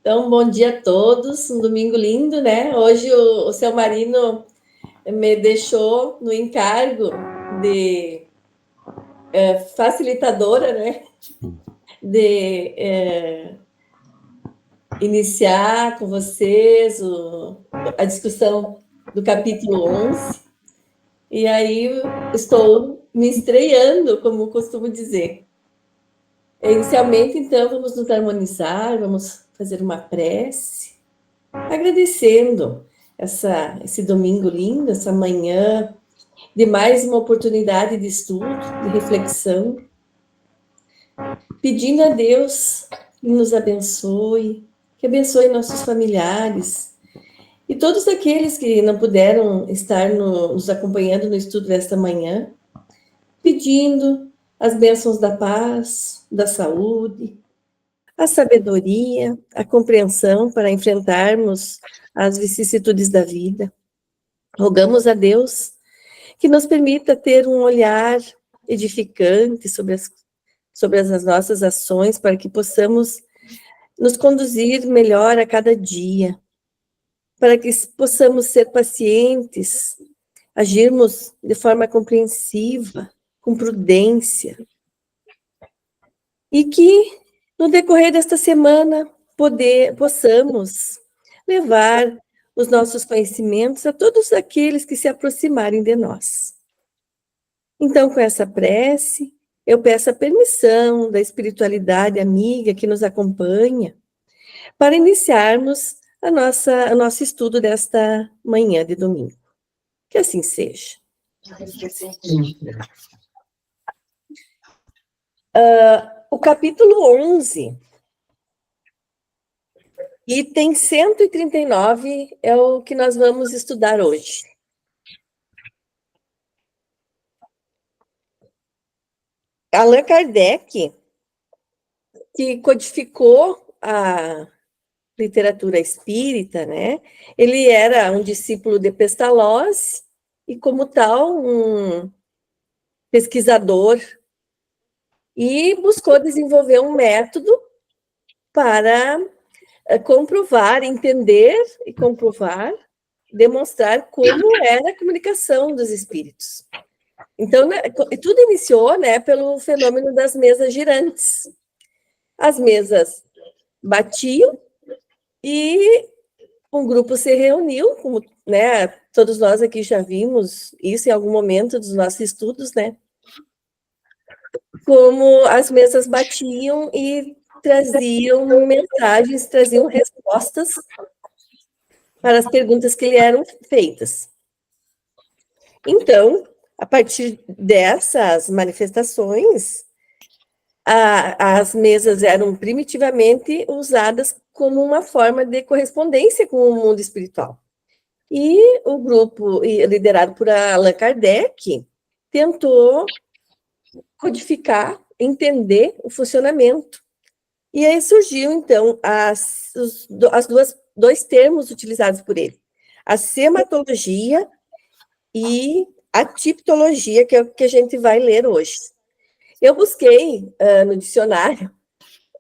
Então, bom dia a todos, um domingo lindo, né? Hoje o seu Marino me deixou no encargo de facilitadora, né? De iniciar com vocês a discussão do capítulo 11. E aí estou me estreando, como costumo dizer. Inicialmente, então, vamos nos harmonizar, vamos fazer uma prece, agradecendo esse domingo lindo, essa manhã, de mais uma oportunidade de estudo, de reflexão, pedindo a Deus que nos abençoe, que abençoe nossos familiares e todos aqueles que não puderam estar nos acompanhando no estudo desta manhã, pedindo as bênçãos da paz, da saúde, a sabedoria, a compreensão para enfrentarmos as vicissitudes da vida. Rogamos a Deus que nos permita ter um olhar edificante sobre as nossas ações, para que possamos nos conduzir melhor a cada dia, para que possamos ser pacientes, agirmos de forma compreensiva, com prudência, e que no decorrer desta semana possamos levar os nossos conhecimentos a todos aqueles que se aproximarem de nós. Então, com essa prece, eu peço a permissão da espiritualidade amiga que nos acompanha para iniciarmos o nosso estudo desta manhã de domingo. Que assim seja. O capítulo 11, item 139, é o que nós vamos estudar hoje. Allan Kardec, que codificou a literatura espírita, né? Ele era um discípulo de Pestalozzi e, como tal, um pesquisador, e buscou desenvolver um método para comprovar, entender e comprovar, demonstrar como era a comunicação dos espíritos. Então, tudo iniciou, né, pelo fenômeno das mesas girantes. As mesas batiam e um grupo se reuniu, como, né, todos nós aqui já vimos isso em algum momento dos nossos estudos, né? Como as mesas batiam e traziam mensagens, traziam respostas para as perguntas que lhe eram feitas. Então, a partir dessas manifestações, as mesas eram primitivamente usadas como uma forma de correspondência com o mundo espiritual. E o grupo, liderado por Allan Kardec, tentou codificar, entender o funcionamento. E aí surgiu, então, dois termos utilizados por ele: a sematologia e a tipologia, que é o que a gente vai ler hoje. Eu busquei no dicionário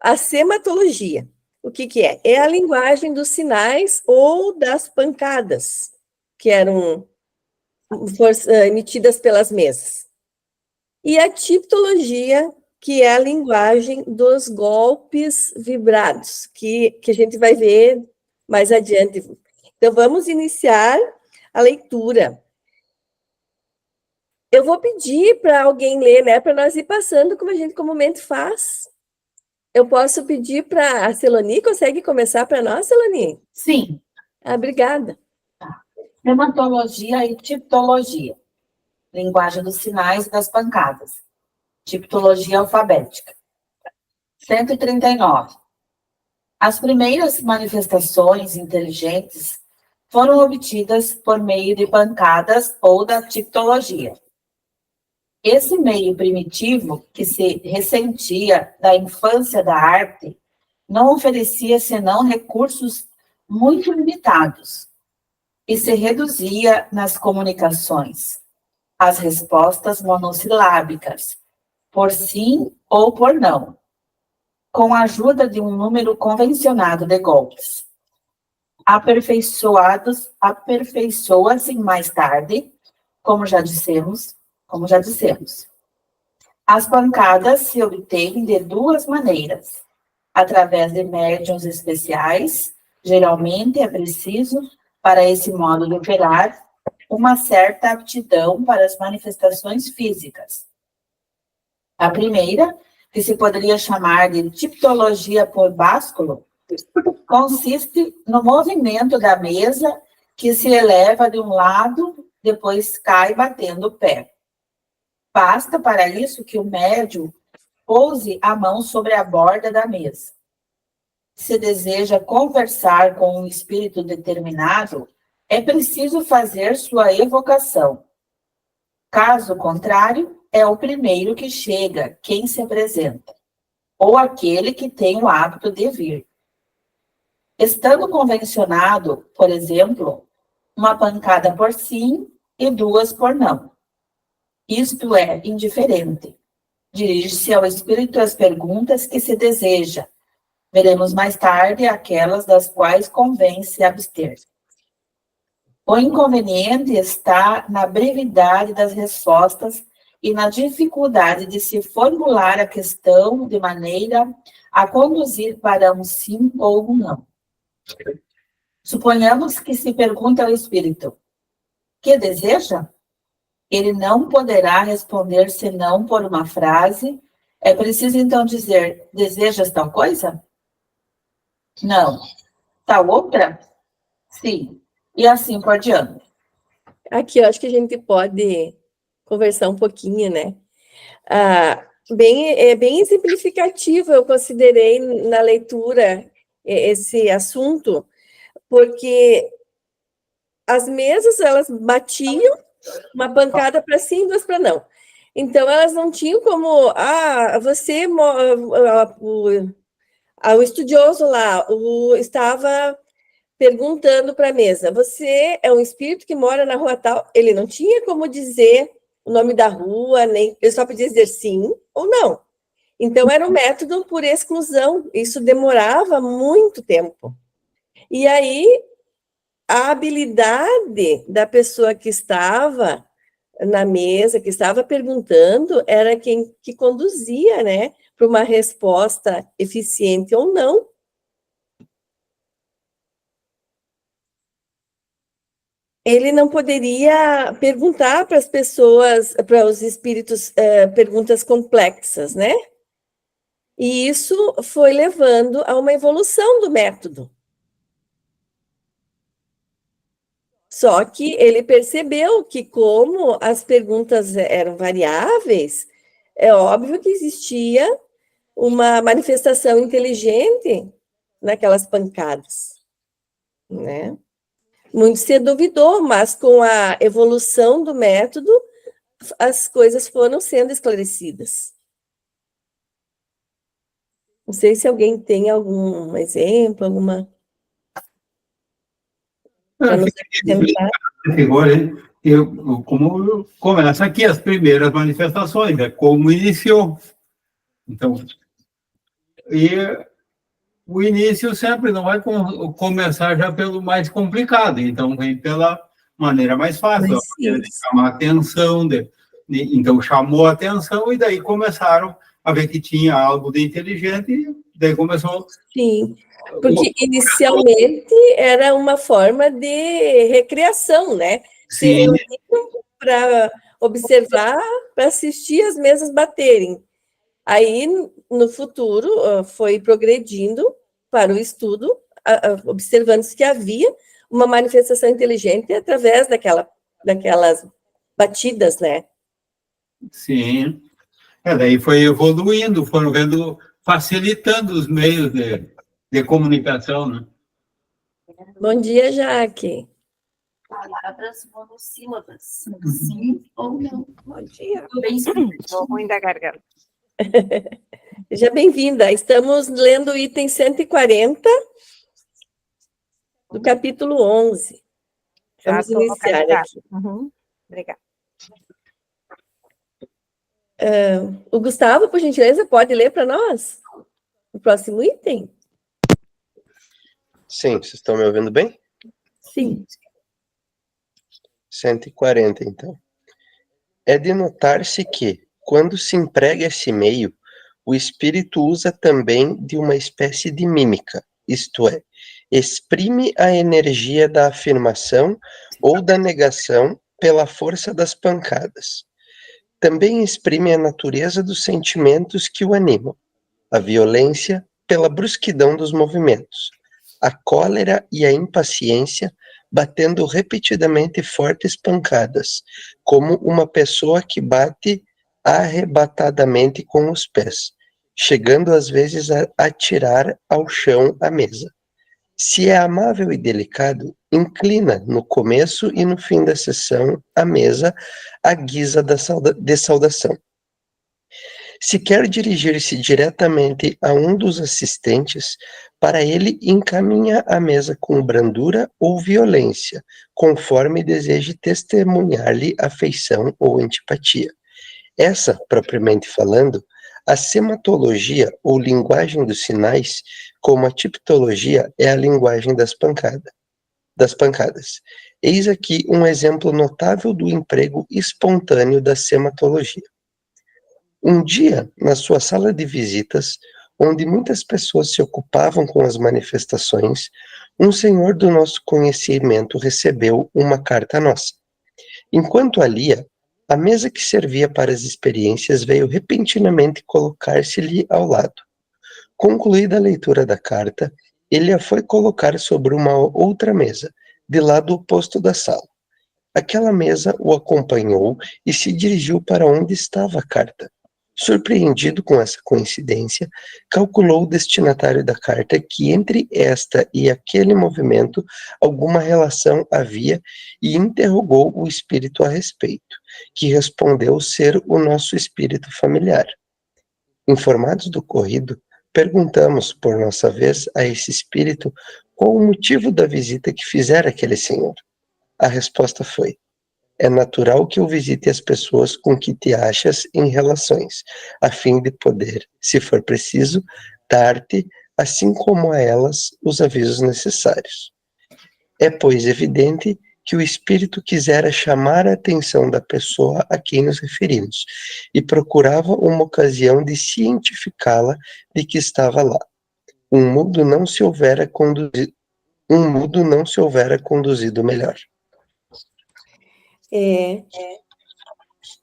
a sematologia. O que é? É a linguagem dos sinais ou das pancadas, que eram emitidas pelas mesas. E a tipologia, que é a linguagem dos golpes vibrados, que a gente vai ver mais adiante. Então, vamos iniciar a leitura. Eu vou pedir para alguém ler, né, para nós ir passando como a gente comumente faz. Eu posso pedir para a Celoni, consegue começar para nós, Celoni? Sim. Obrigada. Sematologia e tipologia. Linguagem dos sinais e das pancadas. Tipologia alfabética. 139. As primeiras manifestações inteligentes foram obtidas por meio de pancadas ou da tipologia. Esse meio primitivo, que se ressentia da infância da arte, não oferecia senão recursos muito limitados e se reduzia nas comunicações às respostas monossilábicas, por sim ou por não, com a ajuda de um número convencionado de golpes. Aperfeiçoa-se mais tarde, como já dissemos. As pancadas se obtêm de duas maneiras: através de médiuns especiais. Geralmente é preciso, para esse modo de operar, uma certa aptidão para as manifestações físicas. A primeira, que se poderia chamar de tipologia por básculo, consiste no movimento da mesa que se eleva de um lado, depois cai batendo o pé. Basta para isso que o médium pouse a mão sobre a borda da mesa. Se deseja conversar com um espírito determinado, é preciso fazer sua evocação. Caso contrário, é o primeiro que chega quem se apresenta, ou aquele que tem o hábito de vir. Estando convencionado, por exemplo, uma pancada por sim e duas por não. Isto é indiferente. Dirige-se ao espírito as perguntas que se deseja. Veremos mais tarde aquelas das quais convém se abster. O inconveniente está na brevidade das respostas e na dificuldade de se formular a questão de maneira a conduzir para um sim ou um não. Suponhamos que se pergunta ao espírito: que deseja? Ele não poderá responder senão por uma frase. É preciso então dizer: desejas tal coisa? Não. Tal outra? Sim. E assim por diante. Aqui eu acho que a gente pode conversar um pouquinho, né? Bem exemplificativo, eu considerei na leitura esse assunto, porque as mesas, elas batiam uma pancada para sim, duas para não. Então, elas não tinham como, o estudioso lá estava perguntando para a mesa: você é um espírito que mora na rua tal? Ele não tinha como dizer o nome da rua, nem ele só podia dizer sim ou não. Então, era um método por exclusão. Isso demorava muito tempo. E aí, a habilidade da pessoa que estava na mesa, que estava perguntando, era quem que conduzia, né, para uma resposta eficiente ou não. Ele não poderia perguntar para as pessoas, para os espíritos, perguntas complexas, né? E isso foi levando a uma evolução do método. Só que ele percebeu que, como as perguntas eram variáveis, é óbvio que existia uma manifestação inteligente naquelas pancadas, né? Muito se duvidou, mas com a evolução do método, as coisas foram sendo esclarecidas. Não sei se alguém tem algum exemplo, alguma... Como começa aqui as primeiras manifestações, como iniciou. Então, e o início sempre não vai começar já pelo mais complicado, então vem pela maneira mais fácil, de chamar atenção, então chamou a atenção e daí começaram a ver que tinha algo de inteligente e daí começou... Sim, porque inicialmente era uma forma de recreação, né? Se reuniam para observar, para assistir as mesas baterem. Aí, no futuro, foi progredindo para o estudo, observando-se que havia uma manifestação inteligente através daquelas batidas, né? Sim. Daí foi evoluindo, foram facilitando os meios de comunicação, né? Bom dia, Jaque. Palavras monossílabas. Sim ou não. Bom dia. Bem, Estou ruim da garganta. Seja bem-vinda. Estamos lendo o item 140 do capítulo 11. Vamos iniciar aqui. Obrigada. O Gustavo, por gentileza, pode ler para nós? o próximo item? Sim, vocês estão me ouvindo bem? Sim. 140, então. É de notar-se que, quando se emprega esse meio, o espírito usa também de uma espécie de mímica, isto é, exprime a energia da afirmação ou da negação pela força das pancadas. Também exprime a natureza dos sentimentos que o animam, a violência pela brusquidão dos movimentos, a cólera e a impaciência batendo repetidamente fortes pancadas, como uma pessoa que bate arrebatadamente com os pés, chegando às vezes a atirar ao chão a mesa. Se é amável e delicado, inclina no começo e no fim da sessão a mesa à guisa de saudação. Se quer dirigir-se diretamente a um dos assistentes, para ele encaminha a mesa com brandura ou violência, conforme deseje testemunhar-lhe afeição ou antipatia. Essa, propriamente falando, a sematologia ou linguagem dos sinais, como a tipologia, é a linguagem das pancadas. Eis aqui um exemplo notável do emprego espontâneo da sematologia. Um dia, na sua sala de visitas, onde muitas pessoas se ocupavam com as manifestações, um senhor do nosso conhecimento recebeu uma carta nossa. Enquanto a lia, a mesa que servia para as experiências veio repentinamente colocar-se-lhe ao lado. Concluída a leitura da carta, ele a foi colocar sobre uma outra mesa, de lado oposto da sala. Aquela mesa o acompanhou e se dirigiu para onde estava a carta. Surpreendido com essa coincidência, calculou o destinatário da carta que entre esta e aquele movimento alguma relação havia e interrogou o espírito a respeito, que respondeu ser o nosso espírito familiar. Informados do ocorrido, perguntamos, por nossa vez, a esse espírito qual o motivo da visita que fizera aquele senhor. A resposta foi: é natural que eu visite as pessoas com que te achas em relações, a fim de poder, se for preciso, dar-te, assim como a elas, os avisos necessários. É, pois, evidente que o espírito quisera chamar a atenção da pessoa a quem nos referimos, e procurava uma ocasião de cientificá-la de que estava lá. Um mudo não se houvera conduzido melhor.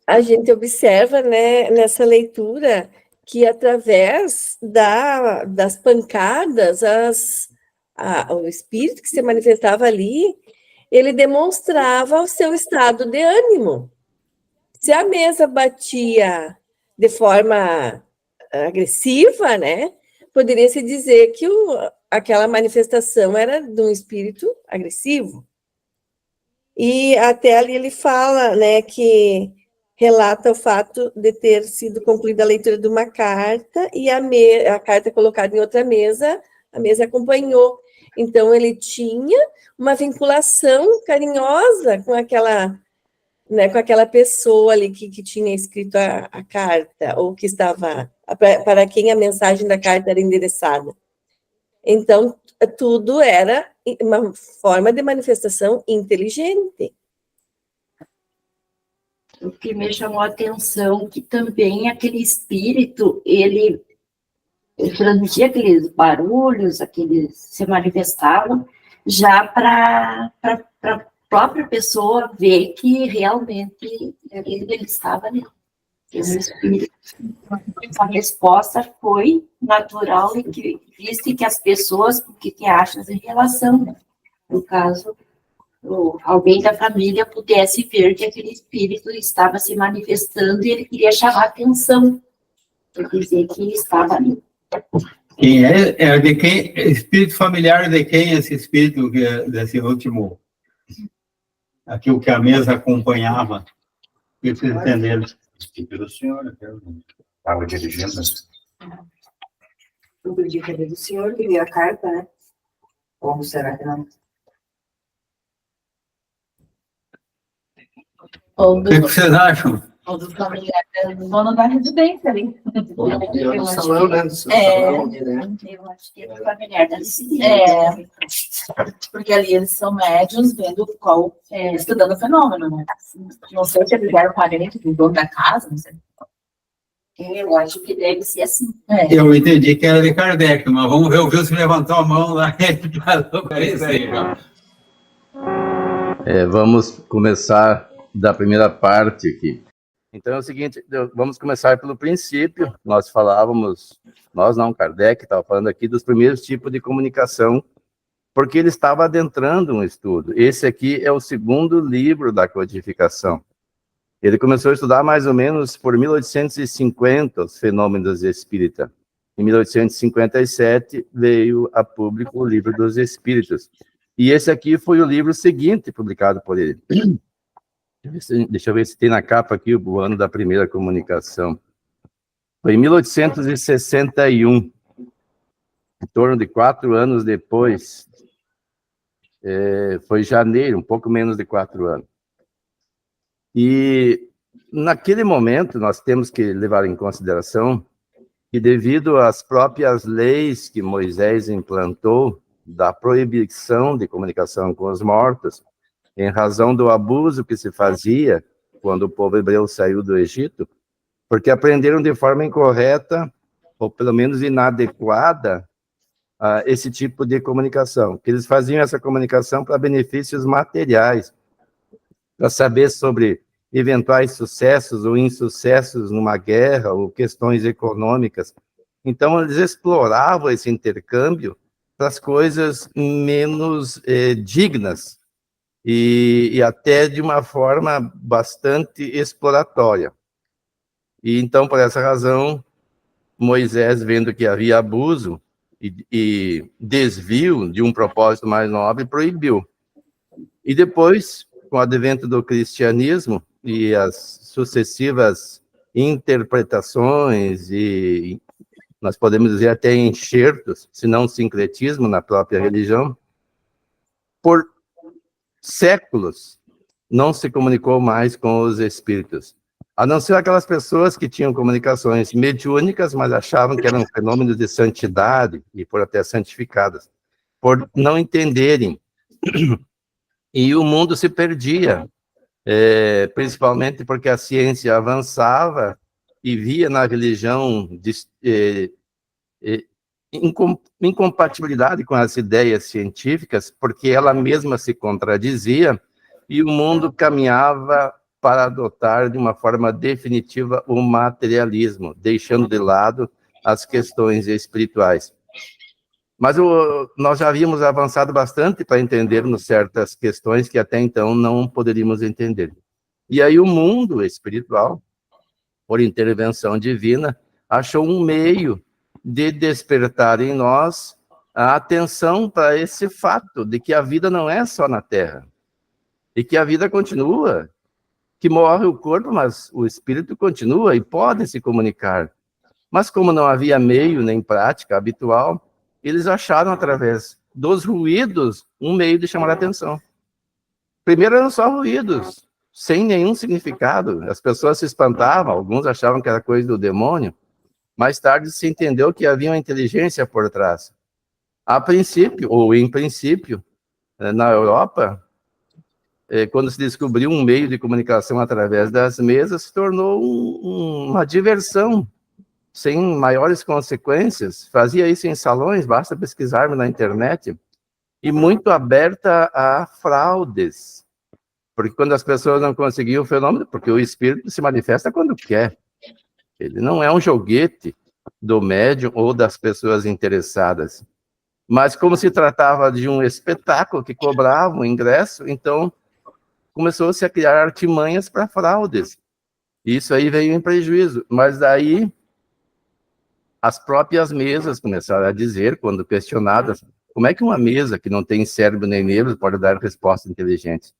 A gente observa, né, nessa leitura que através das pancadas, o espírito que se manifestava ali, ele demonstrava o seu estado de ânimo. Se a mesa batia de forma agressiva, né, poderia-se dizer que aquela manifestação era de um espírito agressivo. E até ali ele fala, né, que relata o fato de ter sido concluída a leitura de uma carta e a carta colocada em outra mesa, a mesa acompanhou. Então, ele tinha uma vinculação carinhosa com aquela pessoa ali que tinha escrito a carta, ou que estava, para quem a mensagem da carta era endereçada. Então, tudo era uma forma de manifestação inteligente. O que me chamou a atenção que também aquele espírito, ele transmitia aqueles barulhos, se manifestavam, já para a própria pessoa ver que realmente ele estava ali. Esse espírito. A resposta foi natural e que viste que as pessoas com que te achas em relação, no caso, alguém da família pudesse ver que aquele espírito estava se manifestando e ele queria chamar a atenção, para dizer que ele estava ali. Quem é de quem? Espírito familiar de quem esse espírito desse último? Aquilo que a mesa acompanhava. O que vocês entenderam? Espírito do senhor, estava dirigindo. O pedido do senhor que veio a carta, né? Como será que não? O que vocês acham? Ou do familiar do dono da residência ali. Eu acho salão, né? Eu acho que é do familiar da disciplina. É, porque ali eles são médiuns vendo qual, estudando o fenômeno, né? Não sei se eles eram parentes do dono da casa, não sei. Eu acho que deve ser assim. É. Eu entendi que era de Kardec, mas vamos ver o Wilson levantou a mão lá e ele falou para isso aí. Vamos começar da primeira parte aqui. Então é o seguinte, vamos começar pelo princípio. Nós falávamos, nós não, Kardec estava falando aqui dos primeiros tipos de comunicação, porque ele estava adentrando um estudo. Esse aqui é o segundo livro da codificação. Ele começou a estudar mais ou menos por 1850 os fenômenos espíritas. Em 1857 veio a público o Livro dos Espíritos. E esse aqui foi o livro seguinte publicado por ele. Deixa eu ver se tem na capa aqui o ano da primeira comunicação. Foi em 1861, em torno de 4 anos depois. Foi janeiro, um pouco menos de 4 anos. E naquele momento nós temos que levar em consideração que, devido às próprias leis que Moisés implantou da proibição de comunicação com os mortos, em razão do abuso que se fazia quando o povo hebreu saiu do Egito, porque aprenderam de forma incorreta, ou pelo menos inadequada, esse tipo de comunicação, que eles faziam essa comunicação para benefícios materiais, para saber sobre eventuais sucessos ou insucessos numa guerra, ou questões econômicas. Então, eles exploravam esse intercâmbio para as coisas menos dignas, e até de uma forma bastante exploratória. E então, por essa razão, Moisés, vendo que havia abuso e desvio de um propósito mais nobre, proibiu. E depois, com o advento do cristianismo e as sucessivas interpretações e, nós podemos dizer, até enxertos, se não sincretismo na própria religião, por séculos não se comunicou mais com os espíritos, a não ser aquelas pessoas que tinham comunicações mediúnicas, mas achavam que eram fenômenos de santidade e por até santificadas, por não entenderem. E o mundo se perdia, principalmente porque a ciência avançava e via na religião incompatibilidade com as ideias científicas, porque ela mesma se contradizia, e o mundo caminhava para adotar de uma forma definitiva o materialismo, deixando de lado as questões espirituais. Mas nós já havíamos avançado bastante para entendermos certas questões que até então não poderíamos entender. E aí o mundo espiritual, por intervenção divina, achou um meio de despertar em nós a atenção para esse fato de que a vida não é só na Terra, e que a vida continua, que morre o corpo, mas o espírito continua e pode se comunicar. Mas como não havia meio nem prática habitual, eles acharam, através dos ruídos, um meio de chamar a atenção. Primeiro eram só ruídos, sem nenhum significado. As pessoas se espantavam, alguns achavam que era coisa do demônio. Mais tarde se entendeu que havia uma inteligência por trás. A princípio, ou em princípio, na Europa, quando se descobriu um meio de comunicação através das mesas, se tornou uma diversão, sem maiores consequências. Fazia isso em salões, basta pesquisarmos na internet, e muito aberta a fraudes, porque quando as pessoas não conseguiam o fenômeno, porque o espírito se manifesta quando quer, ele não é um joguete do médium ou das pessoas interessadas, mas como se tratava de um espetáculo que cobrava um ingresso, então começou-se a criar artimanhas para fraudes. Isso aí veio em prejuízo, mas daí as próprias mesas começaram a dizer, quando questionadas, como é que uma mesa que não tem cérebro nem nervos pode dar respostas inteligentes?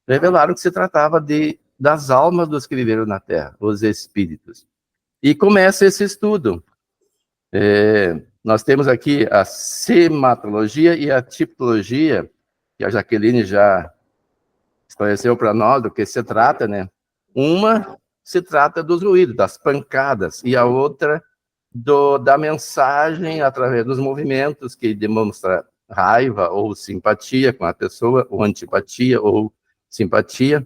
Revelaram que se tratava das almas dos que viveram na Terra, os espíritos. E começa esse estudo. Nós temos aqui a sematologia e a tipologia, que a Jaqueline já esclareceu para nós do que se trata, né? Uma se trata dos ruídos, das pancadas, e a outra da mensagem através dos movimentos que demonstra raiva ou simpatia com a pessoa, ou antipatia ou simpatia,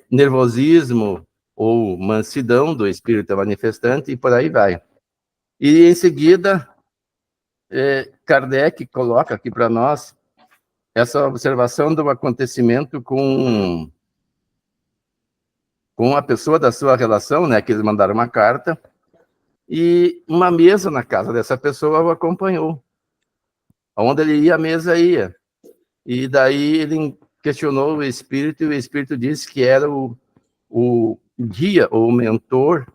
nervosismo ou mansidão do espírito manifestante, e por aí vai. E em seguida, Kardec coloca aqui para nós essa observação do acontecimento com a pessoa da sua relação, né, que eles mandaram uma carta, e uma mesa na casa dessa pessoa o acompanhou. Onde ele ia, a mesa ia. E daí ele questionou o espírito, e o espírito disse que era o guia, ou o mentor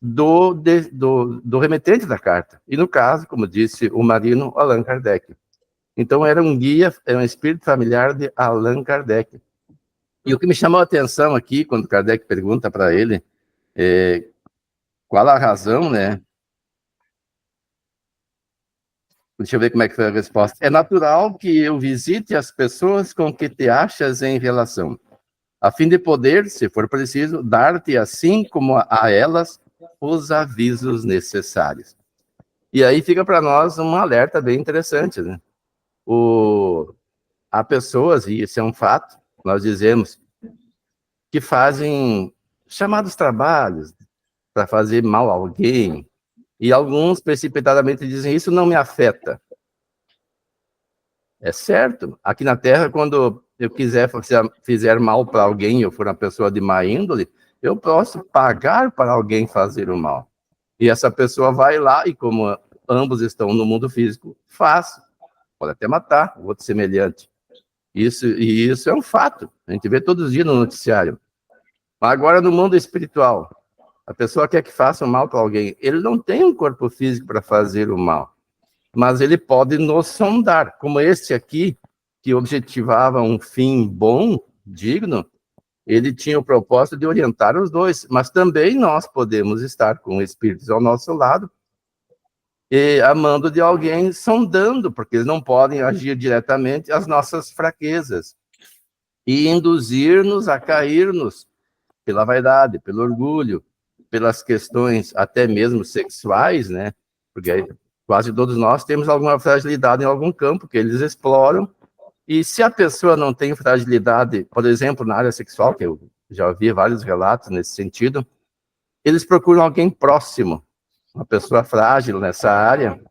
do remetente da carta. E no caso, como disse o Marino, Allan Kardec. Então era um guia, era um espírito familiar de Allan Kardec. E o que me chamou a atenção aqui, quando Kardec pergunta para ele qual a razão, né? Deixa eu ver como é que foi a resposta. É natural que eu visite as pessoas com que te achas em relação, a fim de poder, se for preciso, dar-te assim como a elas os avisos necessários. E aí fica para nós um alerta bem interessante, né? Há pessoas, e isso é um fato, nós dizemos, que fazem chamados trabalhos para fazer mal a alguém, e alguns precipitadamente dizem, isso não me afeta. É certo. Aqui na Terra, quando eu fizer mal para alguém, eu for uma pessoa de má índole, eu posso pagar para alguém fazer o mal. E essa pessoa vai lá, e como ambos estão no mundo físico, faz. Pode até matar o outro semelhante. Isso é um fato. A gente vê todos os dias no noticiário. Agora, no mundo espiritual, a pessoa quer que faça o mal para alguém. Ele não tem um corpo físico para fazer o mal, mas ele pode nos sondar, como este aqui, que objetivava um fim bom, digno. Ele tinha o propósito de orientar os dois, mas também nós podemos estar com espíritos ao nosso lado, e amando de alguém, sondando, porque eles não podem agir diretamente as nossas fraquezas, e induzir-nos a cair-nos pela vaidade, pelo orgulho, pelas questões até mesmo sexuais, né? Porque quase todos nós temos alguma fragilidade em algum campo que eles exploram, e se a pessoa não tem fragilidade, por exemplo, na área sexual, que eu já ouvi vários relatos nesse sentido, eles procuram alguém próximo, uma pessoa frágil nessa área,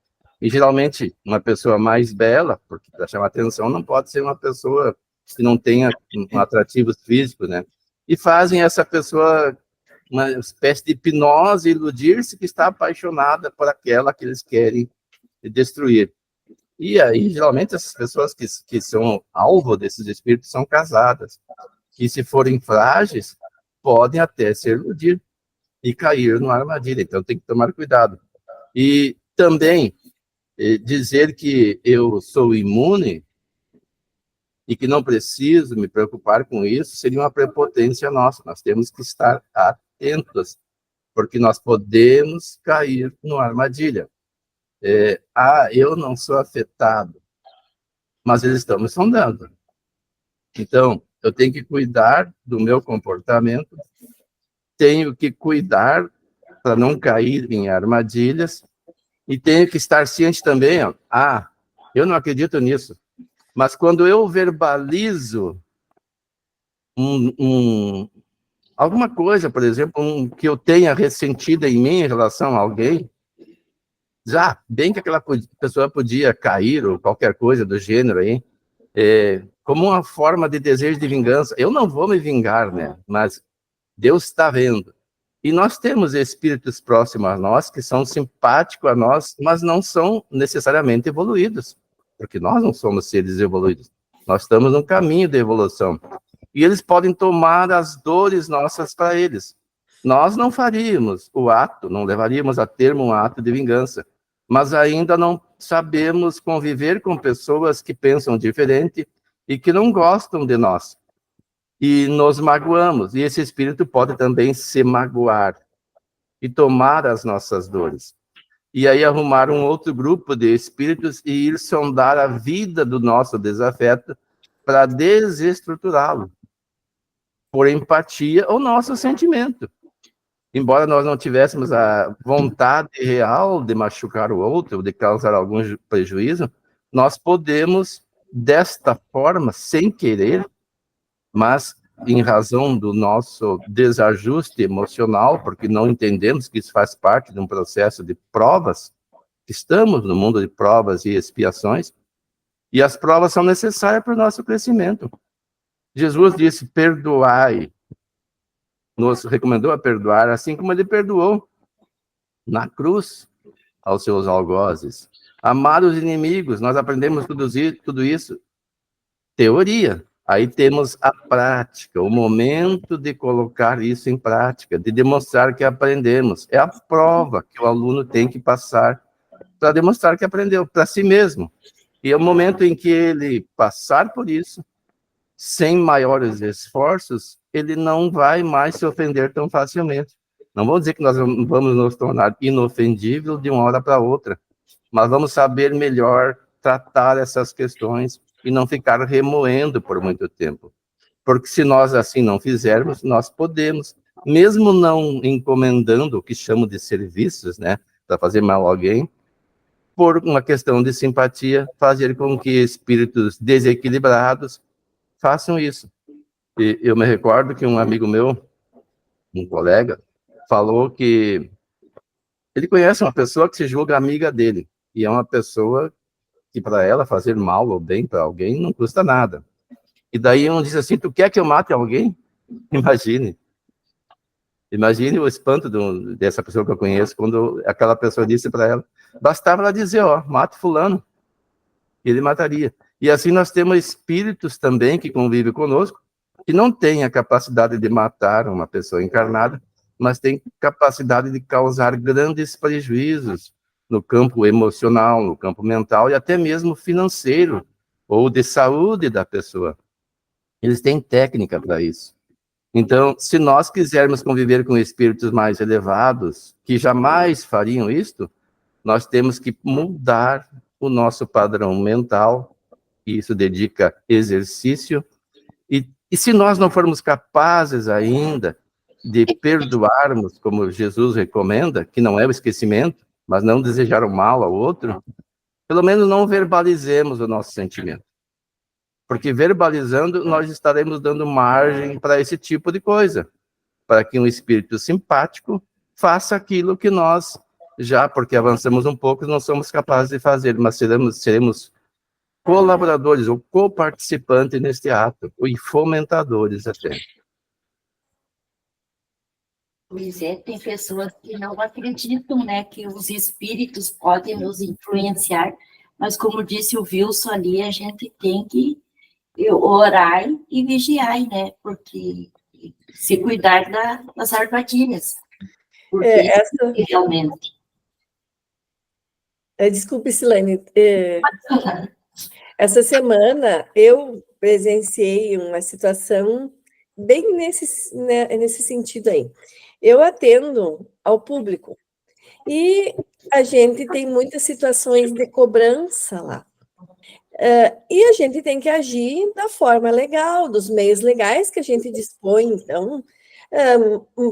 e geralmente uma pessoa mais bela, porque para chamar atenção não pode ser uma pessoa que não tenha um atrativo físico, né? E fazem essa pessoa uma espécie de hipnose, iludir-se que está apaixonada por aquela que eles querem destruir. E aí, geralmente, essas pessoas que são alvo desses espíritos são casadas, que se forem frágeis, podem até se iludir e cair numa armadilha. Então, tem que tomar cuidado. E também, dizer que eu sou imune e que não preciso me preocupar com isso seria uma prepotência nossa. Nós temos que estar atentos, porque nós podemos cair numa armadilha. Eu não sou afetado, mas eles estão me sondando. Então, eu tenho que cuidar do meu comportamento, tenho que cuidar para não cair em armadilhas, e tenho que estar ciente também, eu não acredito nisso, mas quando eu verbalizo alguma coisa, por exemplo, que eu tenha ressentido em mim em relação a alguém, já bem que aquela pessoa podia cair, ou qualquer coisa do gênero aí, como uma forma de desejo de vingança. Eu não vou me vingar, né? Mas Deus está vendo. E nós temos espíritos próximos a nós, que são simpáticos a nós, mas não são necessariamente evoluídos, porque nós não somos seres evoluídos. Nós estamos num caminho de evolução. E eles podem tomar as dores nossas para eles. Nós não faríamos o ato, não levaríamos a termo um ato de vingança, mas ainda não sabemos conviver com pessoas que pensam diferente e que não gostam de nós. E nos magoamos, e esse espírito pode também se magoar e tomar as nossas dores. E aí arrumar um outro grupo de espíritos e ir sondar a vida do nosso desafeto para desestruturá-lo. por empatia ao nosso sentimento. Embora nós não tivéssemos a vontade real de machucar o outro, de causar algum prejuízo, nós podemos, desta forma, sem querer, mas em razão do nosso desajuste emocional, porque não entendemos que isso faz parte de um processo de provas, estamos no mundo de provas e expiações, e as provas são necessárias para o nosso crescimento. Jesus disse, perdoai, nos recomendou a perdoar, assim como ele perdoou na cruz aos seus algozes. Amar os inimigos, nós aprendemos tudo isso, teoria. Aí temos a prática, o momento de colocar isso em prática, de demonstrar que aprendemos. É a prova que o aluno tem que passar para demonstrar que aprendeu para si mesmo. E é o momento em que ele passar por isso, sem maiores esforços, ele não vai mais se ofender tão facilmente. Não vou dizer que nós vamos nos tornar inofendível de uma hora para outra, mas vamos saber melhor tratar essas questões e não ficar remoendo por muito tempo. Porque se nós assim não fizermos, nós podemos, mesmo não encomendando o que chamo de serviços, né, para fazer mal a alguém, por uma questão de simpatia, fazer com que espíritos desequilibrados façam isso. E eu me recordo que um amigo meu, um colega, falou que ele conhece uma pessoa que se julga amiga dele, e é uma pessoa que para ela fazer mal ou bem para alguém não custa nada. E daí um diz assim, tu quer que eu mate alguém? Imagine o espanto dessa pessoa que eu conheço, quando aquela pessoa disse para ela, bastava ela dizer, ó, mate fulano, e ele mataria. E assim nós temos espíritos também que convivem conosco, que não têm a capacidade de matar uma pessoa encarnada, mas têm capacidade de causar grandes prejuízos no campo emocional, no campo mental e até mesmo financeiro, ou de saúde da pessoa. Eles têm técnica para isso. Então, se nós quisermos conviver com espíritos mais elevados, que jamais fariam isto, nós temos que mudar o nosso padrão mental, e isso dedica exercício, e se nós não formos capazes ainda de perdoarmos, como Jesus recomenda, que não é o esquecimento, mas não desejar o mal ao outro, pelo menos não verbalizemos o nosso sentimento. Porque verbalizando, nós estaremos dando margem para esse tipo de coisa, para que um espírito simpático faça aquilo que nós, já porque avançamos um pouco, não somos capazes de fazer, mas seremos colaboradores ou coparticipantes neste ato, e fomentadores até. Pois é, tem pessoas que não acreditam, né, que os espíritos podem nos influenciar, mas como disse o Wilson ali, a gente tem que orar e vigiar, né, porque se cuidar das armadilhas. Porque realmente... Desculpe, Silene, essa semana eu presenciei uma situação bem nesse sentido aí. Eu atendo ao público e a gente tem muitas situações de cobrança lá. E a gente tem que agir da forma legal, dos meios legais que a gente dispõe. Então,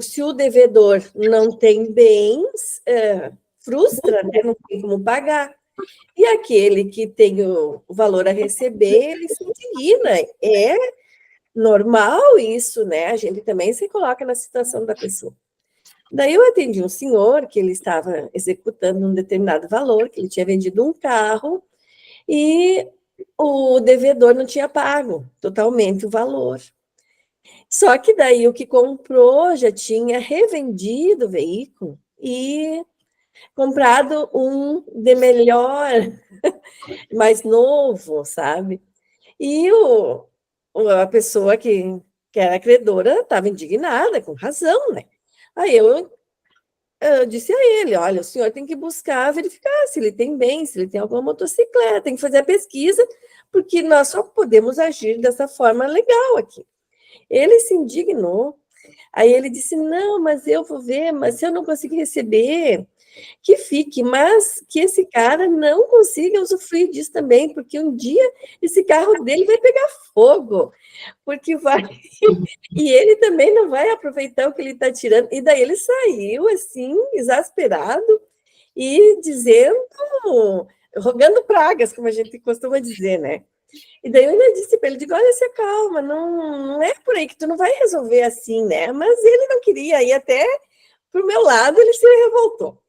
se o devedor não tem bens, frustra, né? Não tem como pagar. E aquele que tem o valor a receber, ele se indigna. É normal isso, né? A gente também se coloca na situação da pessoa. Daí eu atendi um senhor que ele estava executando um determinado valor, que ele tinha vendido um carro, e o devedor não tinha pago totalmente o valor. Só que daí o que comprou já tinha revendido o veículo e comprado um de melhor, mais novo, sabe? E a pessoa que era credora estava indignada, com razão, né? Aí eu disse a ele, olha, o senhor tem que buscar, verificar se ele tem bem, se ele tem alguma motocicleta, tem que fazer a pesquisa, porque nós só podemos agir dessa forma legal aqui. Ele se indignou, aí ele disse, não, mas eu vou ver, mas se eu não conseguir receber, que fique, mas que esse cara não consiga usufruir disso também, porque um dia esse carro dele vai pegar fogo, porque vai... E ele também não vai aproveitar o que ele está tirando. E daí ele saiu, assim, exasperado, e dizendo, rogando pragas, como a gente costuma dizer, né? E daí eu ainda disse para ele, digo, olha, se acalma, não é por aí que tu não vai resolver assim, né? Mas ele não queria ir até pro meu lado, ele se revoltou.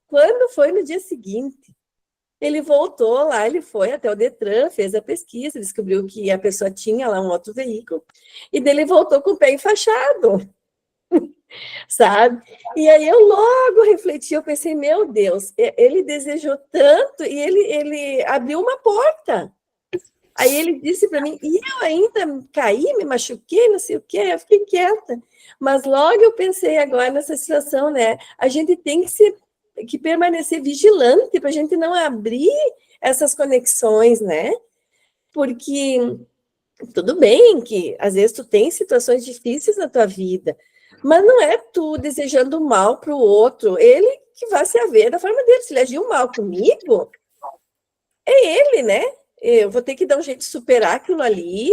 Quando foi no dia seguinte, ele voltou lá, ele foi até o Detran, fez a pesquisa, descobriu que a pessoa tinha lá um outro veículo, e daí ele voltou com o pé enfaixado, sabe? E aí eu logo refleti, eu pensei, meu Deus, ele desejou tanto, e ele abriu uma porta. Aí ele disse para mim, e eu ainda caí, me machuquei, não sei o quê, eu fiquei quieta. Mas logo eu pensei agora nessa situação, né? A gente tem que permanecer vigilante para a gente não abrir essas conexões, né? Porque tudo bem que às vezes tu tem situações difíceis na tua vida, mas não é tu desejando mal para o outro, ele que vai se haver da forma dele. Se ele agiu mal comigo, é ele, né? Eu vou ter que dar um jeito de superar aquilo ali,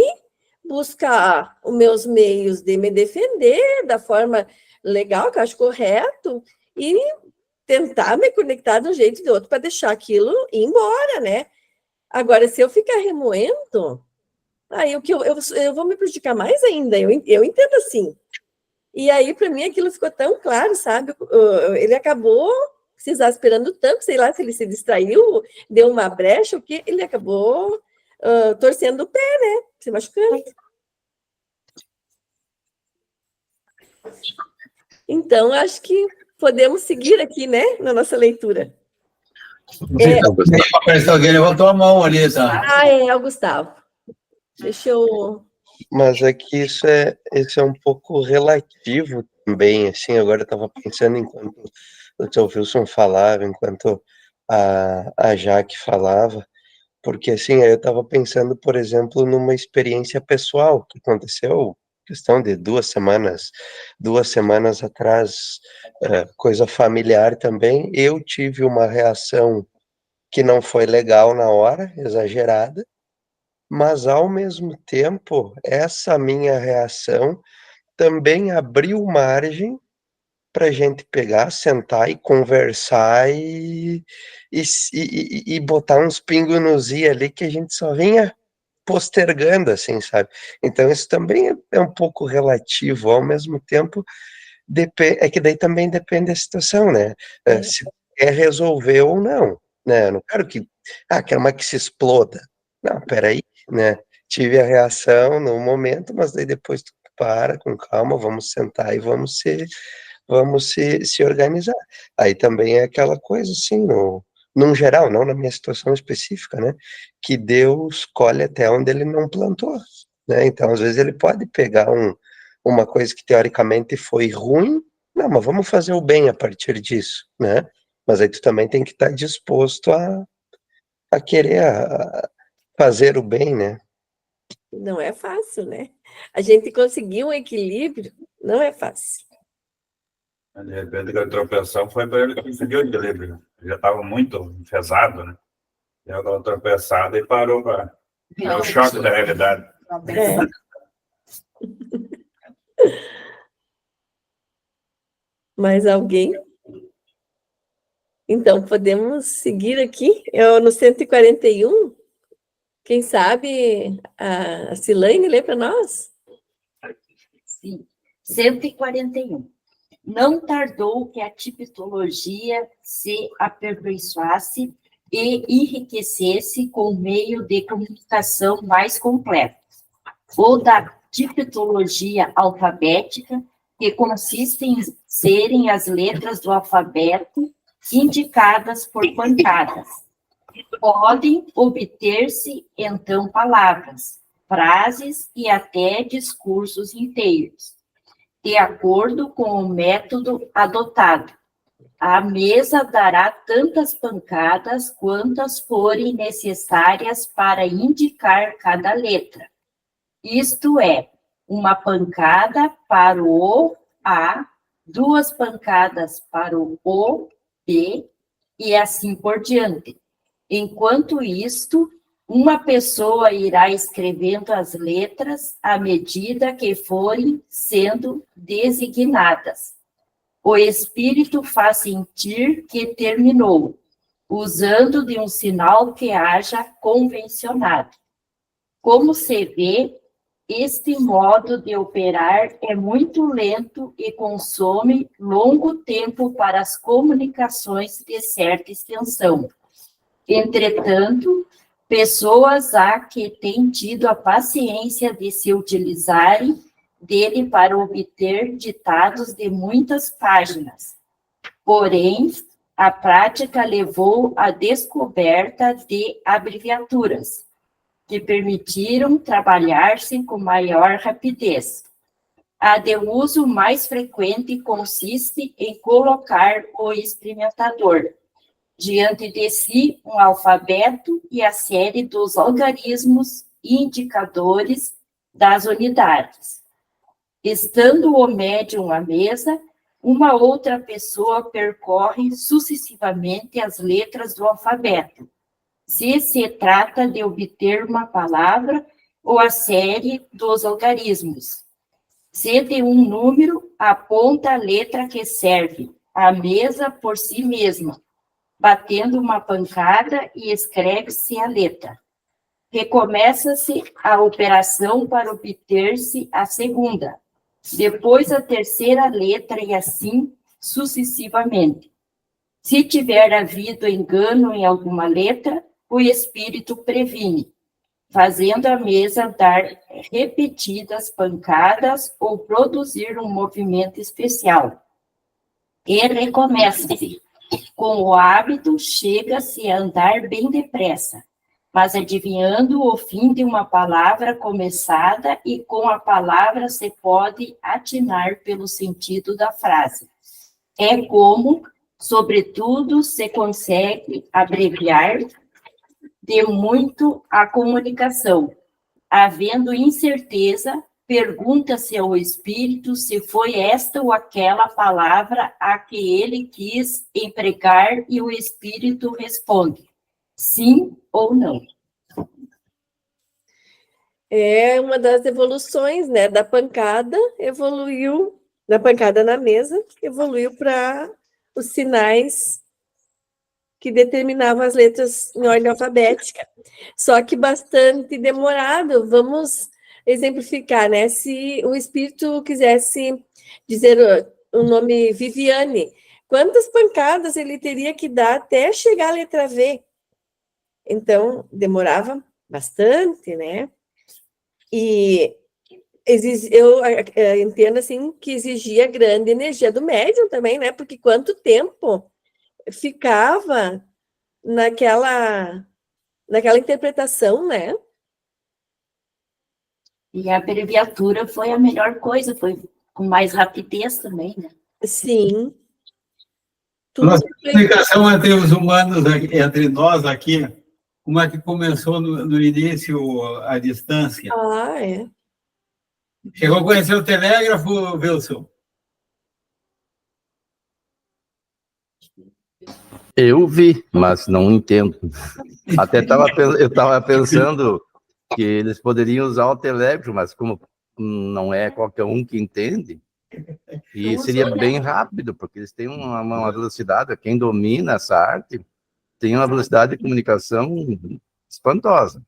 buscar os meus meios de me defender da forma legal, que eu acho correto, e tentar me conectar de um jeito ou de outro para deixar aquilo ir embora, né? Agora, se eu ficar remoendo, aí eu vou me prejudicar mais ainda, eu entendo assim. E aí, para mim, aquilo ficou tão claro, sabe? Ele acabou se exasperando tanto, sei lá se ele se distraiu, deu uma brecha, o que ele acabou torcendo o pé, né? Se machucando. Então, acho que podemos seguir aqui, né? Na nossa leitura. Parece que alguém levantou a mão ali, tá? É o Gustavo. Deixa eu... Mas é que isso é um pouco relativo também, assim, agora eu estava pensando enquanto o seu Wilson falava, enquanto a Jaque falava, porque assim, eu estava pensando, por exemplo, numa experiência pessoal que aconteceu, questão de 2 semanas atrás, coisa familiar também, eu tive uma reação que não foi legal na hora, exagerada, mas ao mesmo tempo, essa minha reação também abriu margem para a gente pegar, sentar e conversar e botar uns pingos nos i ali que a gente só vinha postergando, assim, sabe? Então isso também é um pouco relativo, ao mesmo tempo, é que daí também depende da situação, né? Se quer resolver ou não, né? Eu não quero que, quero mais que se exploda. Não, peraí, né? Tive a reação no momento, mas daí depois tu para com calma, vamos sentar e vamos se organizar. Aí também é aquela coisa assim, num geral, não na minha situação específica, né? Que Deus colhe até onde ele não plantou, né? Então, às vezes, ele pode pegar uma coisa que teoricamente foi ruim, não, mas vamos fazer o bem a partir disso, né? Mas aí tu também tem que estar disposto a querer fazer o bem, né? Não é fácil, né? A gente conseguir um equilíbrio não é fácil. De repente, a tropeção foi para ele que conseguiu o equilíbrio. Ele já estava muito enfesado, né? Deu uma tropeçada e parou para o choque da realidade. Mais alguém? Então, podemos seguir aqui. No 141. Quem sabe a Silane lê para nós? Sim, 141. Não tardou que a tipologia se aperfeiçoasse e enriquecesse com meio de comunicação mais completo. Ou da tipologia alfabética, que consiste em serem as letras do alfabeto indicadas por pancadas. Podem obter-se, então, palavras, frases e até discursos inteiros, de acordo com o método adotado. A mesa dará tantas pancadas quantas forem necessárias para indicar cada letra. Isto é, uma pancada para o A, 2 pancadas para o B, e assim por diante. Enquanto isto, uma pessoa irá escrevendo as letras à medida que forem sendo designadas. O espírito faz sentir que terminou, usando de um sinal que haja convencionado. Como se vê, este modo de operar é muito lento e consome longo tempo para as comunicações de certa extensão. Entretanto, pessoas há que têm tido a paciência de se utilizarem dele para obter ditados de muitas páginas. Porém, a prática levou à descoberta de abreviaturas, que permitiram trabalhar-se com maior rapidez. A de uso mais frequente consiste em colocar o experimentador diante de si um alfabeto e a série dos algarismos e indicadores das unidades. Estando o médium à mesa, uma outra pessoa percorre sucessivamente as letras do alfabeto, se trata de obter uma palavra ou a série dos algarismos. Se de um número, aponta a letra que serve, a mesa por si mesma, batendo uma pancada e escreve-se a letra. Recomeça-se a operação para obter-se a segunda, depois a terceira letra e assim sucessivamente. Se tiver havido engano em alguma letra, o espírito previne, fazendo a mesa dar repetidas pancadas ou produzir um movimento especial. E recomeça-se. Com o hábito, chega-se a andar bem depressa, mas adivinhando o fim de uma palavra começada e com a palavra se pode atinar pelo sentido da frase. É como, sobretudo, se consegue abreviar de muito a comunicação. Havendo incerteza, pergunta-se ao espírito se foi esta ou aquela palavra a que ele quis empregar e o espírito responde sim ou não. É uma das evoluções, né? Da pancada evoluiu, da pancada na mesa, evoluiu para os sinais que determinavam as letras em ordem alfabética. Só que bastante demorado. Vamos exemplificar, né? Se o espírito quisesse dizer o nome Viviane, quantas pancadas ele teria que dar até chegar à letra V? Então, demorava bastante, né? E eu entendo, assim, que exigia grande energia do médium também, né? Porque quanto tempo ficava naquela interpretação, né? E a abreviatura foi a melhor coisa, foi com mais rapidez também, né? Sim. Nossa comunicação entre os humanos, entre nós aqui, como é que começou no início a distância? Ah, é. Chegou a conhecer o telégrafo, Wilson? Eu vi, mas não entendo. Até eu estava pensando que eles poderiam usar o telégrafo, mas como não é qualquer um que entende, e seria bem rápido, porque eles têm uma velocidade, quem domina essa arte tem uma velocidade de comunicação espantosa.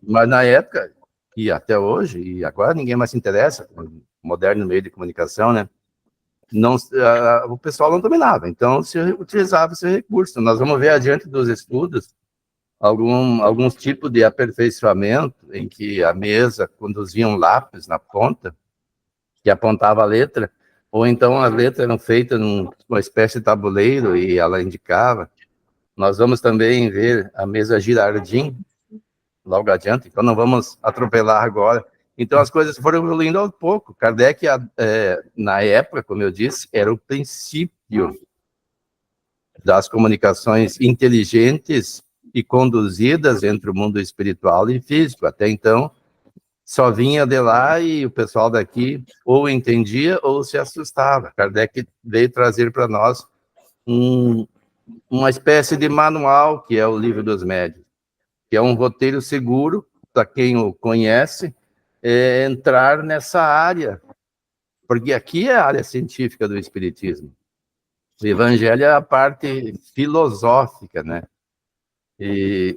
Mas na época, e até hoje, e agora ninguém mais se interessa, no moderno meio de comunicação, né? Não, o pessoal não dominava, então se utilizava esse recurso. Nós vamos ver adiante dos estudos alguns tipos de aperfeiçoamento em que a mesa conduzia um lápis na ponta que apontava a letra, ou então as letras eram feitas numa espécie de tabuleiro e ela indicava. Nós vamos também ver a mesa Girardin logo adiante, então não vamos atropelar agora. Então as coisas foram evoluindo aos poucos. Kardec, na época, como eu disse, era o princípio das comunicações inteligentes e conduzidas entre o mundo espiritual e físico. Até então, só vinha de lá e o pessoal daqui ou entendia ou se assustava. Kardec veio trazer para nós uma espécie de manual, que é o Livro dos Médiuns, que é um roteiro seguro para quem o conhece, entrar nessa área, porque aqui é a área científica do Espiritismo. O Evangelho é a parte filosófica, né?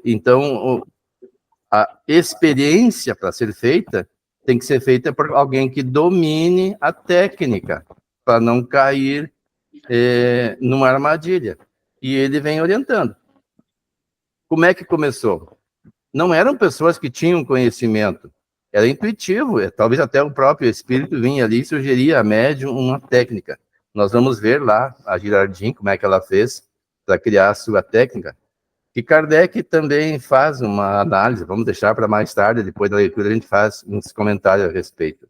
Então, a experiência para ser feita tem que ser feita por alguém que domine a técnica, para não cair numa armadilha. E ele vem orientando. Como é que começou? Não eram pessoas que tinham conhecimento, era intuitivo, talvez até o próprio espírito vinha ali e sugeria a médium uma técnica. Nós vamos ver lá a Girardin, como é que ela fez para criar a sua técnica. E Kardec também faz uma análise, vamos deixar para mais tarde, depois da leitura a gente faz uns comentários a respeito.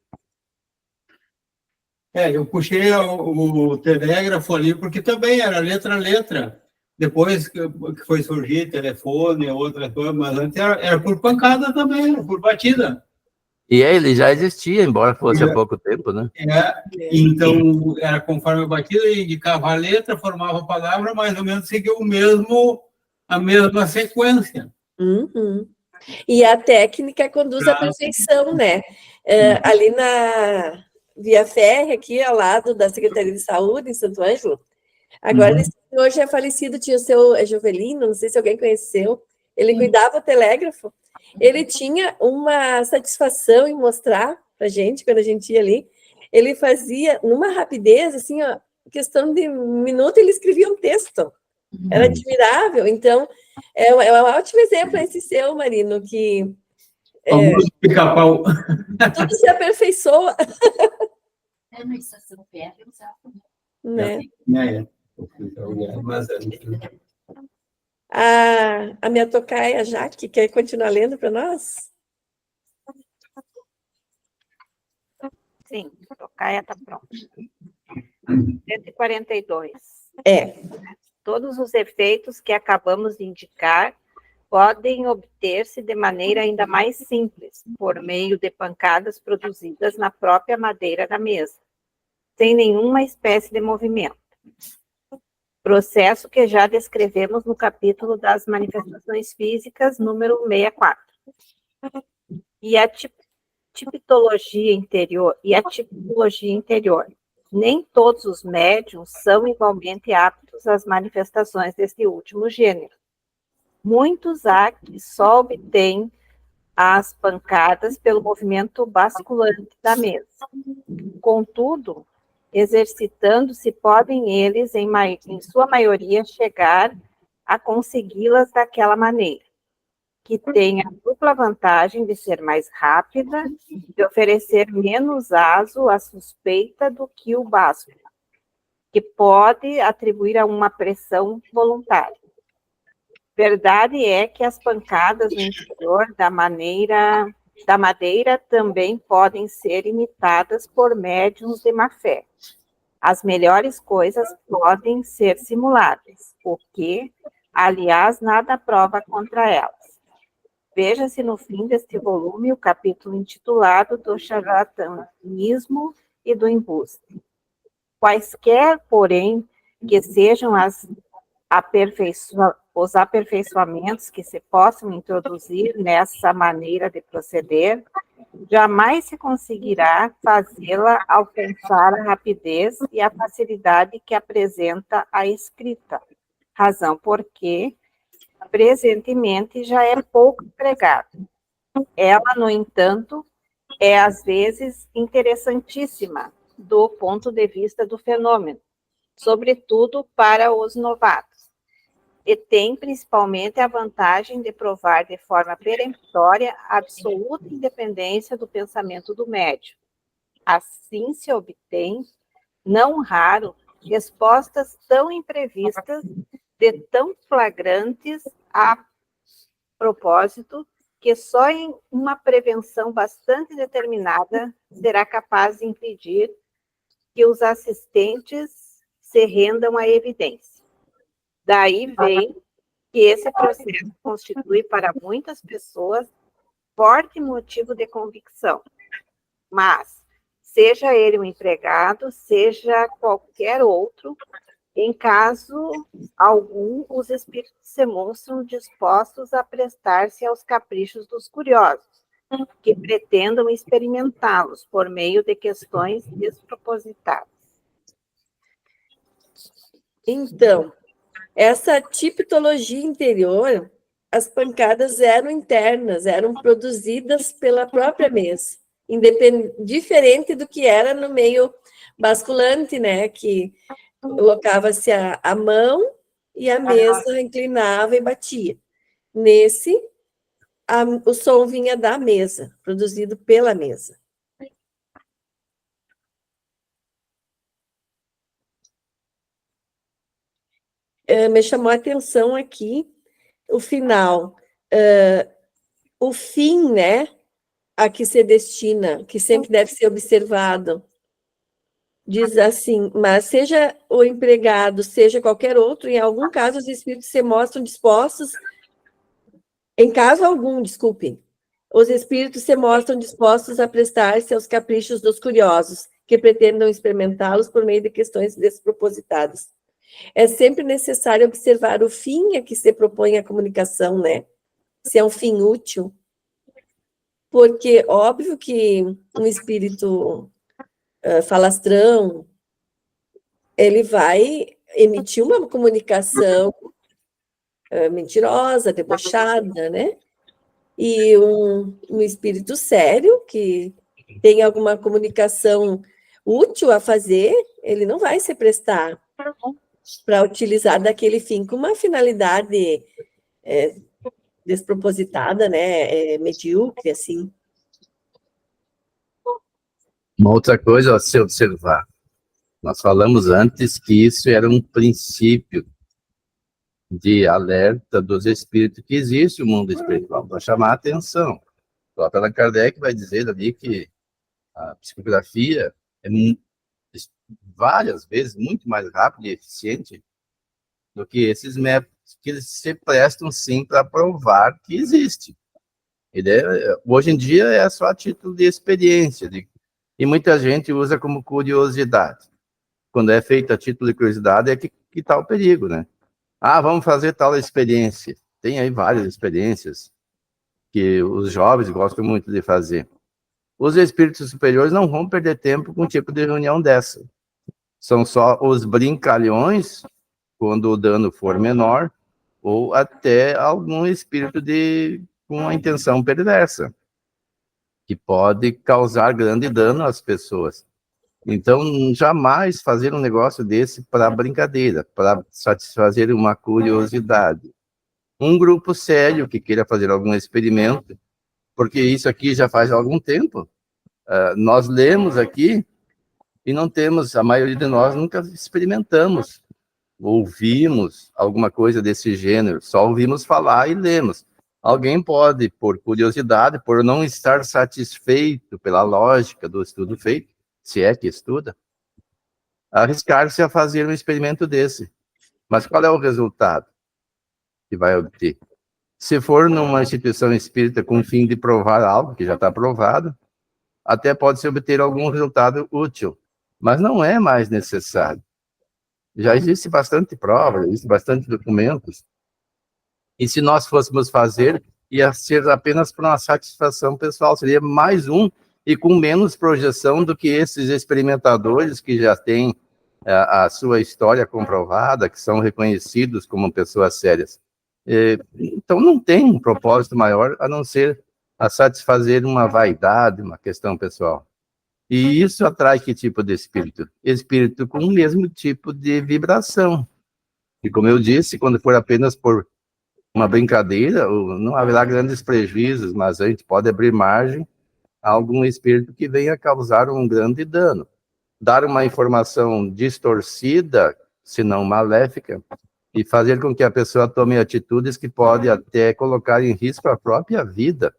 Eu puxei o telégrafo ali, porque também era letra a letra. Depois que foi surgir telefone, outra coisa, mas antes era por pancada também, era por batida. E ele já existia, embora fosse há pouco tempo, né? Então, era conforme a batida, indicava a letra, formava a palavra, mais ou menos seguia a mesma sequência. Uhum. E a técnica conduz à perfeição, né? Ali na Via Férrea, aqui ao lado da Secretaria de Saúde, em Santo Ângelo, agora esse senhor já é falecido, tinha o seu Jovelino, não sei se alguém conheceu, ele cuidava do telégrafo, ele tinha uma satisfação em mostrar pra gente, quando a gente ia ali, ele fazia, numa rapidez, assim, ó, questão de um minuto, ele escrevia um texto, era admirável. Então, é um ótimo exemplo esse seu, Marino, que Pica-pau. tudo se aperfeiçoa. Na estação férrea, Né? Mas, A minha tocaia, Jaque, quer continuar lendo para nós? Sim, a tocaia está pronta. 142. Todos os efeitos que acabamos de indicar podem obter-se de maneira ainda mais simples, por meio de pancadas produzidas na própria madeira da mesa, sem nenhuma espécie de movimento. Processo que já descrevemos no capítulo das manifestações físicas, número 64. E a tipologia interior. Nem todos os médiuns são igualmente aptos às manifestações deste último gênero. Muitos há que só obtêm as pancadas pelo movimento basculante da mesa. Contudo, exercitando-se, podem eles, em sua maioria, chegar a consegui-las daquela maneira, que tem a dupla vantagem de ser mais rápida e de oferecer menos aso à suspeita do que o básculo, que pode atribuir a uma pressão voluntária. Verdade é que as pancadas no interior da madeira também podem ser imitadas por médiuns de má fé. As melhores coisas podem ser simuladas, o que, aliás, nada prova contra elas. Veja-se no fim deste volume o capítulo intitulado do charlatanismo e do embuste. Quaisquer, porém, que sejam os aperfeiçoamentos que se possam introduzir nessa maneira de proceder, jamais se conseguirá fazê-la alcançar a rapidez e a facilidade que apresenta a escrita, razão porque, presentemente, já é pouco empregada. Ela, no entanto, é às vezes interessantíssima do ponto de vista do fenômeno, sobretudo para os novatos, e tem principalmente a vantagem de provar de forma peremptória a absoluta independência do pensamento do médium. Assim se obtém, não raro, respostas tão imprevistas, de tão flagrantes a propósito, que só em uma prevenção bastante determinada será capaz de impedir que os assistentes se rendam à evidência. Daí vem que esse processo constitui para muitas pessoas forte motivo de convicção. Mas, seja ele um empregado, seja qualquer outro, Em caso algum, os espíritos se mostram dispostos a prestar-se aos caprichos dos curiosos, que pretendam experimentá-los por meio de questões despropositadas. Então, essa tipologia interior, as pancadas eram internas, eram produzidas pela própria mesa, diferente do que era no meio basculante, né, que colocava-se a mão e a mesa inclinava e batia. Nesse, o som vinha da mesa, produzido pela mesa. Me chamou a atenção aqui o final, o fim, né, a que se destina, que sempre deve ser observado. Diz assim, mas seja o empregado, seja qualquer outro, em algum caso os espíritos se mostram dispostos, em caso algum, desculpem, os espíritos se mostram dispostos a prestar-se aos caprichos dos curiosos, que pretendam experimentá-los por meio de questões despropositadas. É sempre necessário observar o fim a que se propõe a comunicação, né? Se é um fim útil. Porque, óbvio que um espírito falastrão, ele vai emitir uma comunicação mentirosa, debochada, né? E um espírito sério, que tem alguma comunicação útil a fazer, ele não vai se prestar para utilizar daquele fim com uma finalidade despropositada, né? Medíocre, assim. Uma outra coisa a se observar. Nós falamos antes que isso era um princípio de alerta dos espíritos, que existe o mundo espiritual, para chamar a atenção. O próprio Allan Kardec vai dizer ali que a psicografia é várias vezes muito mais rápida e eficiente do que esses métodos, que eles se prestam sim para provar que existe. Hoje em dia é só a título de experiência, e muita gente usa como curiosidade. Quando é feito a título de curiosidade, é que está o perigo, né? Ah, vamos fazer tal experiência. Tem aí várias experiências que os jovens gostam muito de fazer. Os espíritos superiores não vão perder tempo com um tipo de reunião dessa. São só os brincalhões, quando o dano for menor, ou até algum espírito com uma intenção perversa, que pode causar grande dano às pessoas. Então, jamais fazer um negócio desse para brincadeira, para satisfazer uma curiosidade. Um grupo sério que queira fazer algum experimento, porque isso aqui já faz algum tempo. Nós lemos aqui e não temos, a maioria de nós nunca experimentamos, ouvimos alguma coisa desse gênero, só ouvimos falar e lemos. Alguém pode, por curiosidade, por não estar satisfeito pela lógica do estudo feito, se é que estuda, arriscar-se a fazer um experimento desse. Mas qual é o resultado que vai obter? Se for numa instituição espírita com o fim de provar algo que já está provado, até pode-se obter algum resultado útil, mas não é mais necessário. Já existe bastante prova, existe bastante documentos, e se nós fôssemos fazer, ia ser apenas para uma satisfação pessoal, seria mais um, e com menos projeção do que esses experimentadores que já têm a sua história comprovada, que são reconhecidos como pessoas sérias. Então, não tem um propósito maior a não ser a satisfazer uma vaidade, uma questão pessoal. E isso atrai que tipo de espírito? Espírito com o mesmo tipo de vibração. E como eu disse, quando for apenas por uma brincadeira, não haverá grandes prejuízos, mas a gente pode abrir margem a algum espírito que venha causar um grande dano. Dar uma informação distorcida, se não maléfica, e fazer com que a pessoa tome atitudes que podem até colocar em risco a própria vida,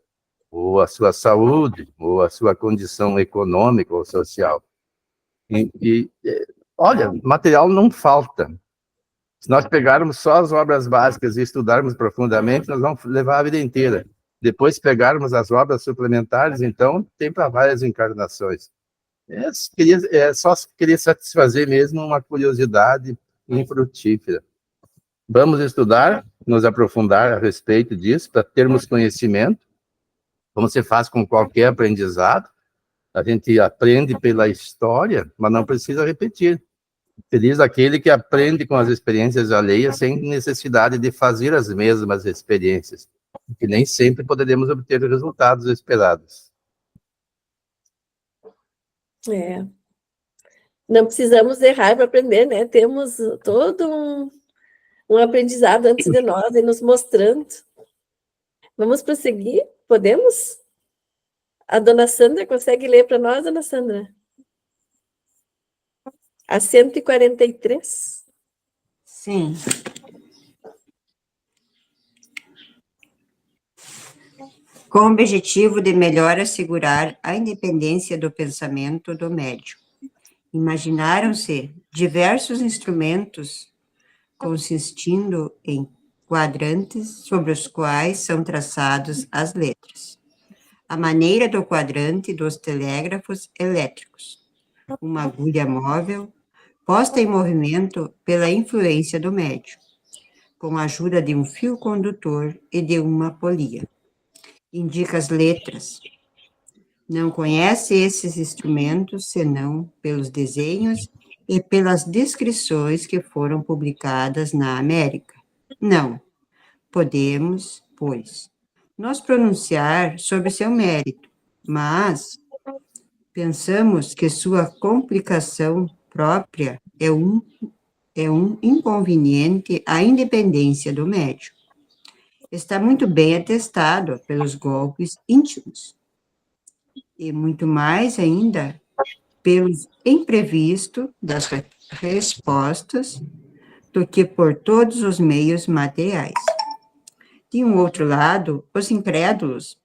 ou a sua saúde, ou a sua condição econômica ou social. Olha, material não falta. Se nós pegarmos só as obras básicas e estudarmos profundamente, nós vamos levar a vida inteira. Depois pegarmos as obras suplementares, então, tem para várias encarnações. Só queria satisfazer mesmo uma curiosidade infrutífera. Vamos estudar, nos aprofundar a respeito disso, para termos conhecimento, como se faz com qualquer aprendizado. A gente aprende pela história, mas não precisa repetir. Feliz aquele que aprende com as experiências alheias sem necessidade de fazer as mesmas experiências, que nem sempre poderemos obter os resultados esperados. Não precisamos errar para aprender, né? Temos todo um aprendizado antes de nós e nos mostrando. Vamos prosseguir? Podemos? A dona Sandra consegue ler para nós, dona Sandra? A 143. Sim. Com o objetivo de melhor assegurar a independência do pensamento do médium, imaginaram-se diversos instrumentos consistindo em quadrantes sobre os quais são traçados as letras. A maneira do quadrante dos telégrafos elétricos, uma agulha móvel posta em movimento pela influência do médium, com a ajuda de um fio condutor e de uma polia. Indica as letras. Não conhece esses instrumentos senão pelos desenhos e pelas descrições que foram publicadas na América. Não podemos, pois, nos pronunciar sobre seu mérito, mas pensamos que sua complicação própria é um inconveniente à independência do médium. Está muito bem atestado pelos golpes íntimos, e muito mais ainda pelos imprevistos das respostas do que por todos os meios materiais. De um outro lado, os incrédulos,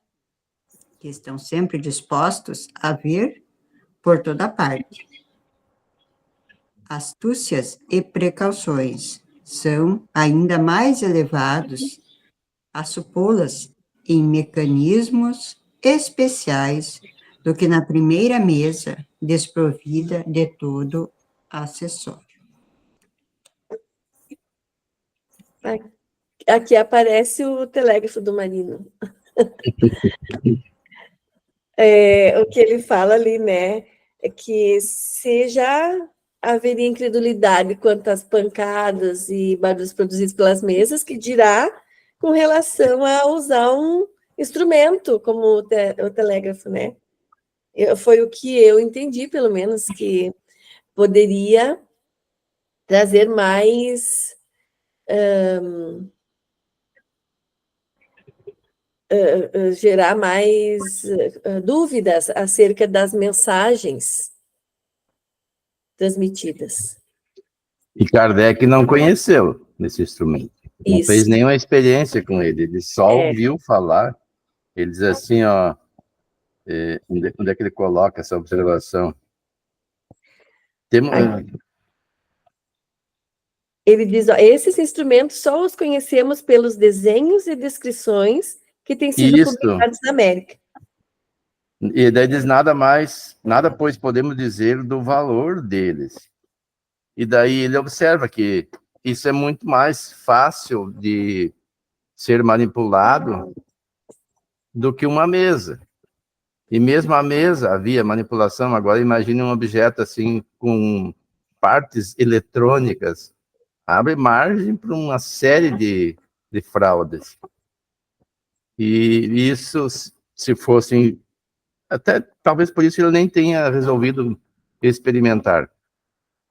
que estão sempre dispostos a ver por toda parte. Astúcias e precauções são ainda mais elevados a supô-las em mecanismos especiais do que na primeira mesa desprovida de todo acessório. Aqui aparece o telégrafo do Marino. O que ele fala ali, né, é que se já haveria incredulidade quanto às pancadas e barulhos produzidos pelas mesas, que dirá com relação a usar um instrumento como o telégrafo, né? Foi o que eu entendi, pelo menos, que poderia trazer mais gerar mais dúvidas acerca das mensagens transmitidas. E Kardec não conheceu esse instrumento. Não fez nenhuma experiência com ele. Ele só ouviu falar. Ele diz assim, ó, onde é que ele coloca essa observação? Ele diz, ó, esses instrumentos só os conhecemos pelos desenhos e descrições que têm sido publicados na América. E daí diz nada pois podemos dizer do valor deles. E daí ele observa que isso é muito mais fácil de ser manipulado do que uma mesa. E mesmo a mesa havia manipulação. Agora imagine um objeto assim com partes eletrônicas. Abre margem para uma série de fraudes. E isso, se fossem... Até talvez por isso ele nem tenha resolvido experimentar.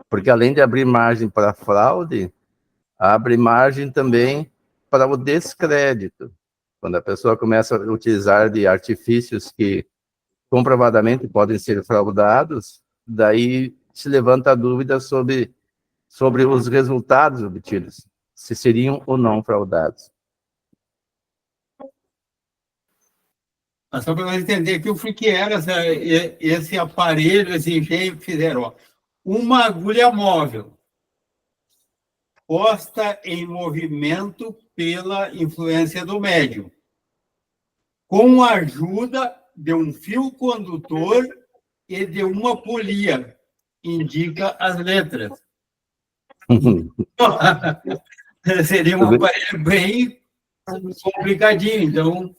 Porque além de abrir margem para a fraude, abre margem também para o descrédito. Quando a pessoa começa a utilizar de artifícios que comprovadamente podem ser fraudados, daí se levanta a dúvida sobre os resultados obtidos, se seriam ou não fraudados. Mas só para nós entender aqui o que era esse aparelho, esse engenho que fizeram. Ó. Uma agulha móvel, posta em movimento pela influência do médium, com a ajuda de um fio condutor e de uma polia, indica as letras. Seria um aparelho bem complicadinho. Então,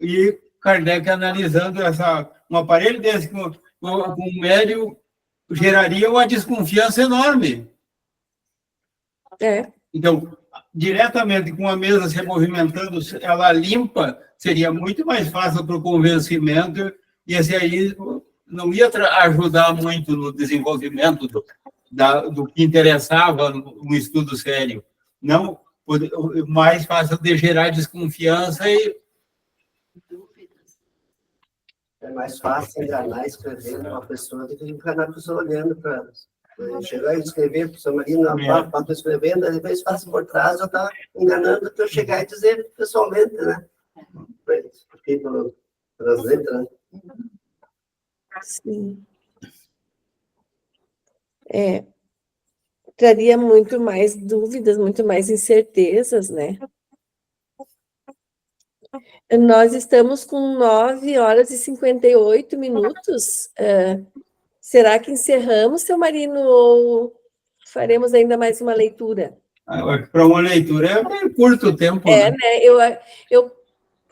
e Kardec analisando um aparelho desse com um médio geraria uma desconfiança enorme. Então, diretamente com a mesa se movimentando, ela limpa, seria muito mais fácil para o convencimento, e esse aí não ia ajudar muito no desenvolvimento do que interessava no estudo sério. Não, mais fácil de gerar desconfiança e... É mais fácil enganar escrevendo uma pessoa do que enganar a pessoa olhando para... Chegar e escrever, a pessoa Marina, estou escrevendo, às vezes faço por trás, eu estava enganando até eu chegar e dizer pessoalmente, né? Porque pelas letras, né? Sim. Traria muito mais dúvidas, muito mais incertezas, né? Nós estamos com 9h58. Será que encerramos, seu Marino, ou faremos ainda mais uma leitura? Para uma leitura é um curto tempo. Né? Eu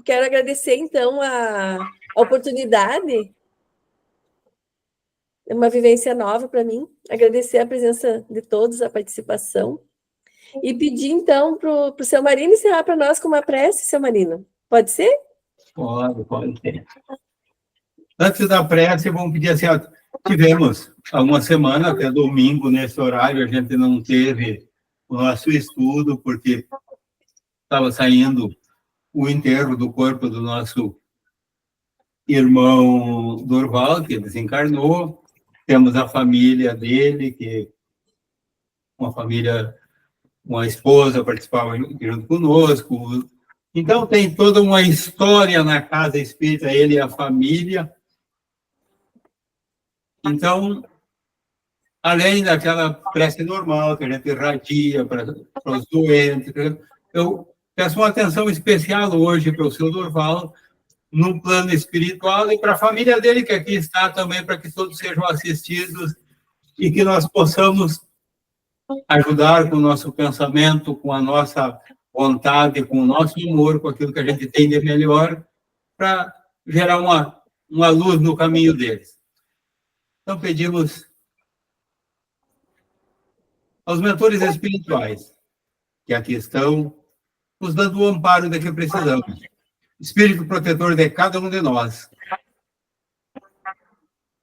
quero agradecer, então, a oportunidade. É uma vivência nova para mim. Agradecer a presença de todos, a participação. E pedir, então, para o seu Marino encerrar para nós com uma prece, seu Marino. Pode ser? Pode ser. Antes da prece, vamos pedir assim, tivemos há uma semana, até domingo, nesse horário, a gente não teve o nosso estudo, porque estava saindo o enterro do corpo do nosso irmão Dorval, que desencarnou. Temos a família dele, que uma esposa participava junto conosco. Então, tem toda uma história na casa espírita, ele e a família. Então, além daquela prece normal que a gente irradia para os doentes, eu peço uma atenção especial hoje para o seu Dorval, no plano espiritual, e para a família dele, que aqui está também, para que todos sejam assistidos e que nós possamos ajudar com o nosso pensamento, com a nossa vontade, com o nosso amor, com aquilo que a gente tem de melhor, para gerar uma luz no caminho deles. Então, pedimos aos mentores espirituais que aqui estão, nos dando o amparo de que precisamos. Espírito protetor de cada um de nós.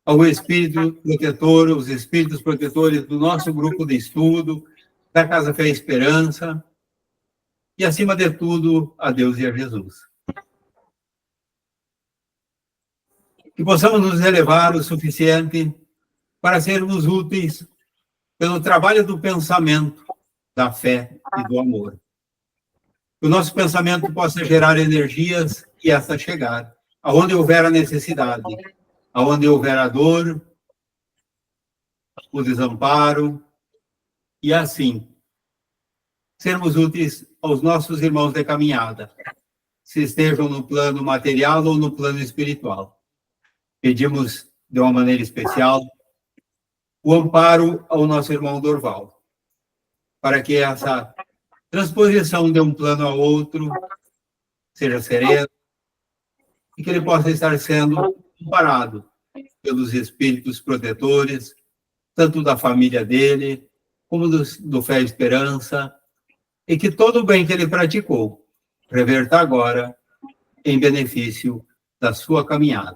Ao Espírito protetor, os Espíritos protetores do nosso grupo de estudo, da Casa Fé e Esperança, e, acima de tudo, a Deus e a Jesus. Que possamos nos elevar o suficiente para sermos úteis pelo trabalho do pensamento, da fé e do amor. Que o nosso pensamento possa gerar energias e essa chegar aonde houver a necessidade, aonde houver a dor, o desamparo, e assim sermos úteis aos nossos irmãos de caminhada, se estejam no plano material ou no plano espiritual. Pedimos de uma maneira especial o amparo ao nosso irmão Dorval, para que essa transposição de um plano ao outro seja serena e que ele possa estar sendo amparado pelos espíritos protetores, tanto da família dele, como do Fé e Esperança, e que todo o bem que ele praticou reverta agora em benefício da sua caminhada.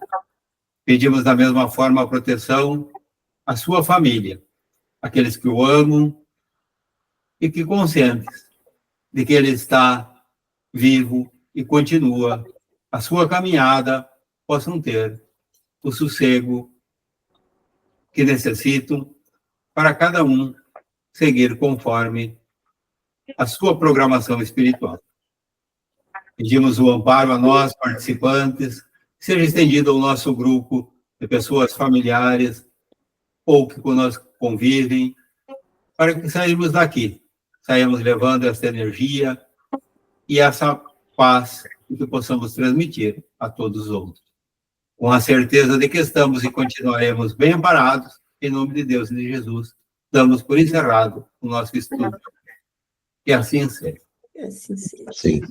Pedimos da mesma forma a proteção à sua família, aqueles que o amam e que, conscientes de que ele está vivo e continua a sua caminhada, possam ter o sossego que necessitam para cada um seguir conforme a sua programação espiritual. Pedimos o amparo a nós, participantes, que seja estendido ao nosso grupo de pessoas familiares ou que conosco convivem, para que saímos daqui, saímos levando essa energia e essa paz que possamos transmitir a todos os outros. Com a certeza de que estamos e continuaremos bem amparados, em nome de Deus e de Jesus. damos por encerrado o nosso estudo. Que assim seja. Assim seja. Sim.